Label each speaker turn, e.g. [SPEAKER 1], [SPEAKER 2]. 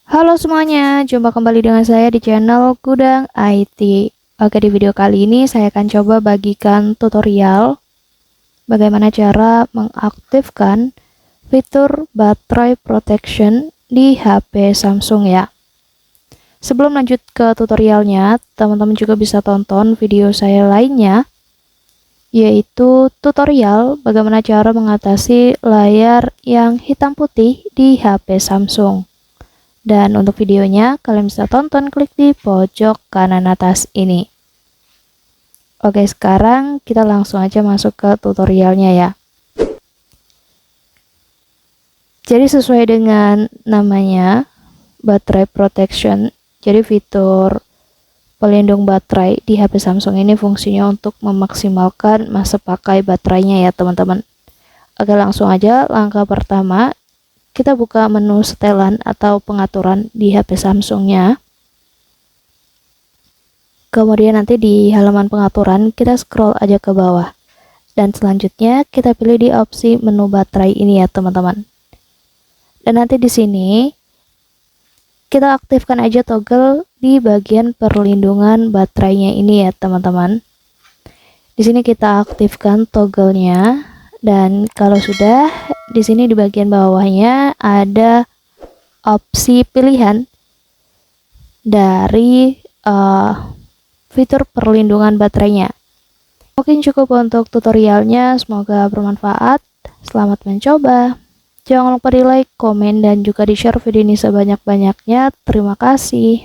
[SPEAKER 1] Halo semuanya, jumpa kembali dengan saya di channel Gudang IT. Oke, di video kali ini saya akan coba bagikan tutorial bagaimana cara mengaktifkan fitur baterai protection di HP Samsung ya. Sebelum lanjut ke tutorialnya, teman-teman juga bisa tonton video saya lainnya, yaitu tutorial bagaimana cara mengatasi layar yang hitam putih di HP Samsung. Dan untuk videonya, kalian bisa tonton klik di pojok kanan atas ini. Oke, sekarang kita langsung aja masuk ke tutorialnya ya. Jadi sesuai dengan namanya, baterai protection. Jadi fitur pelindung baterai di HP Samsung ini fungsinya untuk memaksimalkan masa pakai baterainya ya teman-teman. Oke, langsung aja langkah pertama. Kita buka menu setelan atau pengaturan di HP Samsungnya. Kemudian nanti di halaman pengaturan kita scroll aja ke bawah. Dan selanjutnya kita pilih di opsi menu baterai ini ya teman-teman. Dan nanti di sini kita aktifkan aja toggle di bagian perlindungan baterainya ini ya teman-teman. Di sini kita aktifkan toggle-nya. Dan kalau sudah, di sini di bagian bawahnya ada opsi pilihan dari fitur perlindungan baterainya. Mungkin cukup untuk tutorialnya, semoga bermanfaat. Selamat mencoba. Jangan lupa di like, komen, dan juga di share video ini sebanyak-banyaknya. Terima kasih.